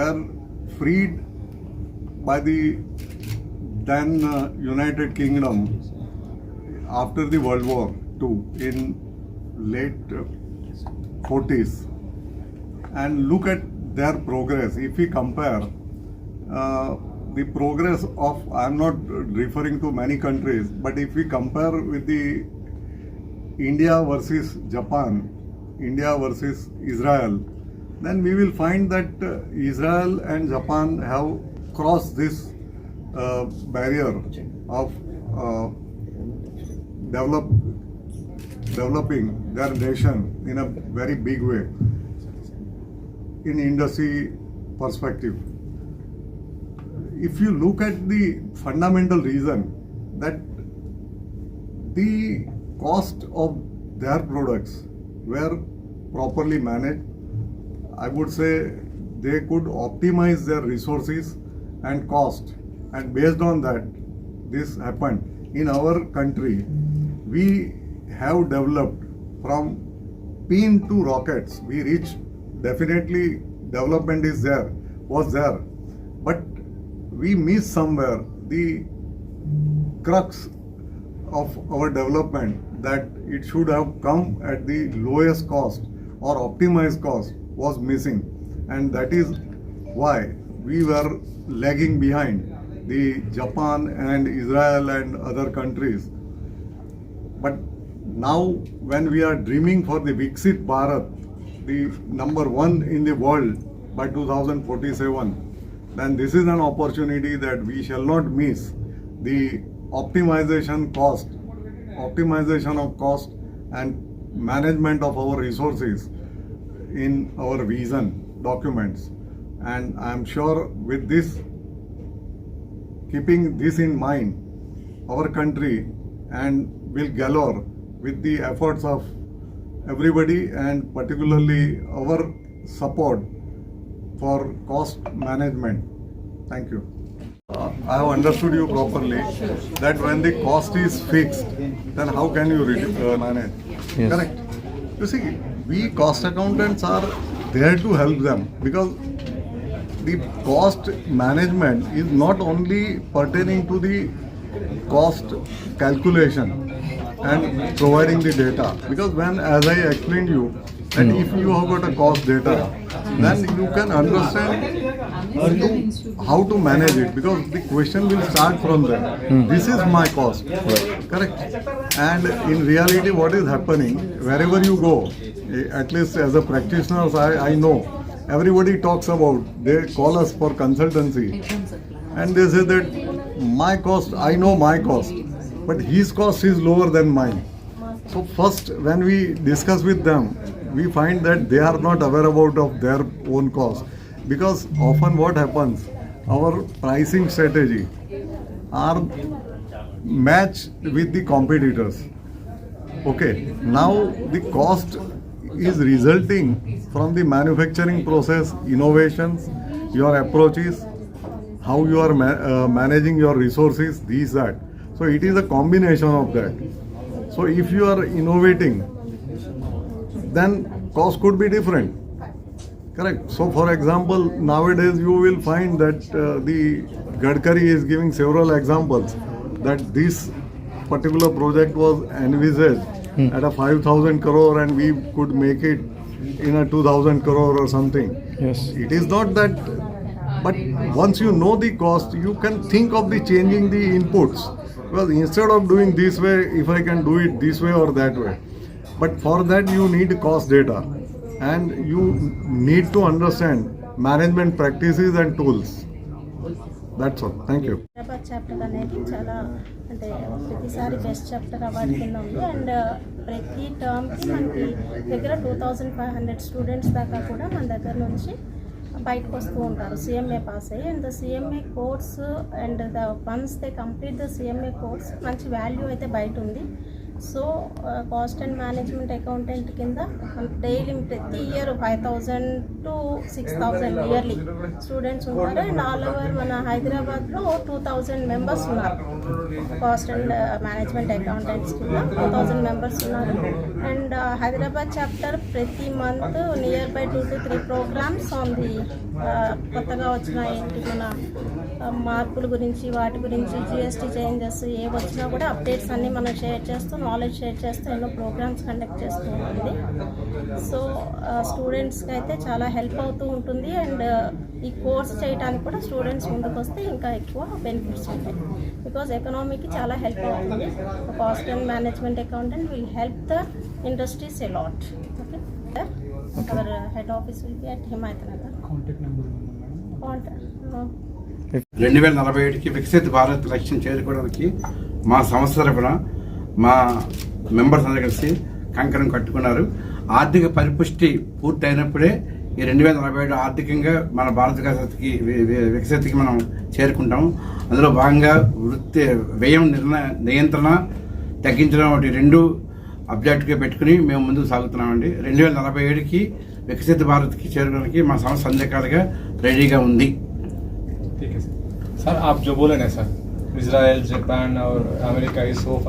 were freed by the then United Kingdom after the World War II in late 40s. And look at their progress. If we compare the progress of, I'm not referring to many countries, but if we compare with the India versus Japan, India versus Israel, then we will find that Israel and Japan have crossed this barrier of developing their nation in a very big way in industry perspective. If you look at the fundamental reason that the cost of their products were properly managed, I would say they could optimize their resources and cost, and based on that this happened. In our country, we have developed from pin to rockets. We reached, definitely development was there, but we missed somewhere the crux of our development, that it should have come at the lowest cost or optimized cost was missing, and that is why we were lagging behind the Japan and Israel and other countries. But now when we are dreaming for the Viksit Bharat, the number one in the world by 2047, then this is an opportunity that we shall not miss. The optimization of cost and management of our resources in our vision documents. And I am sure with this, keeping this in mind, our country and will galore with the efforts of everybody, and particularly our support for cost management. Thank you. I have understood you properly that when the cost is fixed, then how can you manage? Yes. Correct. You see, we cost accountants are there to help them, because the cost management is not only pertaining to the cost calculation and providing the data, because when, as I explained you, that if you have got a cost data, then you can understand how to manage it, because the question will start from there. This is my cost, correct? And in reality, what is happening, wherever you go, at least as a practitioner, I know, everybody talks about, they call us for consultancy, and they say that my cost, I know my cost, but his cost is lower than mine. So first, when we discuss with them, we find that they are not aware about of their own cost, because often what happens, our pricing strategy are matched with the competitors. Okay, now the cost is resulting from the manufacturing process, innovations, your approaches, how you are managing your resources, these, that. So it is a combination of that. So if you are innovating, then cost could be different. Correct. So for example, nowadays you will find that the Gadkari is giving several examples that this particular project was envisaged at a 5,000 crore and we could make it in a 2,000 crore or something. Yes. It is not that, but once you know the cost, you can think of the changing the inputs. Because instead of doing this way, if I can do it this way or that way. But for that you need cost data, and you need to understand management practices and tools. That's all. Thank you. Chapter అనేది చాలా అంటే ప్రతిసారి best chapter award కింద ఉంది, and ప్రతి టర్మ్కి మనకి దగ్గర 2500 students దాకా కూడా మన దగ్గర నుంచి బయటకు వస్తూ ఉంటారు సిఎంఏ పాస్ అయ్యి. And the CMA course and the ones they complete the CMA course మంచి వాల్యూ అయితే బయట ఉంది. So cost and management accountant కింద డైలీ ప్రతి ఇయర్ 5,000 to 6,000 ఇయర్లీ స్టూడెంట్స్ ఉంటారు. అండ్ ఆల్ ఓవర్ మన హైదరాబాద్లో 2,000 మెంబర్స్ ఉన్నారు. కాస్ట్ అండ్ మేనేజ్మెంట్ అకౌంటెంట్స్ కింద 2,000 మెంబర్స్ ఉన్నారు. అండ్ హైదరాబాద్ చాప్టర్ ప్రతి month near by 2 to 3 programmes on the కొత్తగా వచ్చిన ఏంటి మన మార్పుల గురించి, వాటి గురించి, జిఎస్టీ చేంజెస్ ఏ వచ్చినా కూడా అప్డేట్స్ అన్నీ మనం షేర్ చేస్తూ, నాలెడ్జ్ షేర్ చేస్తూ ఎన్నో ప్రోగ్రామ్స్ కండక్ట్ చేస్తూ ఉంటుంది. సో స్టూడెంట్స్కి అయితే చాలా హెల్ప్ అవుతూ ఉంటుంది. అండ్ ఈ కోర్స్ చేయడానికి కూడా స్టూడెంట్స్ ముందుకు వస్తే ఇంకా ఎక్కువ బెనిఫిట్స్ ఉంటాయి. బికాజ్ ఎకనామీకి చాలా హెల్ప్ అవుతుంది. Cost and management accountant will help the industries a lot. Okay, our head office will be at Himayat Nagar. Contact 2047కి వికసిత్ భారత్ లక్ష్యం చేరుకోవడానికి మా సంస్థ తరఫున మా మెంబర్స్ అందరూ కలిసి కంకణం కట్టుకున్నారు. ఆర్థిక పరిపుష్టి పూర్తయినప్పుడే ఈ 2047 ఆర్థికంగా మన భారత వికసిత్కి మనం చేరుకుంటాము. అందులో భాగంగా వృత్తి వ్యయం నియంత్రణ తగ్గించడం ఒకటి 2 అబ్జెక్టివ్గా పెట్టుకుని మేము ముందుకు సాగుతున్నామండి. 2047కి వికసిత భారత్కి చేరుకోవడానికి మా సంస్థ అన్ని రకాలుగా రెడీగా ఉంది. ठीक है सर, आप जो बोले ना सर, इजराइल, जापान और अमेरिका इज सो फार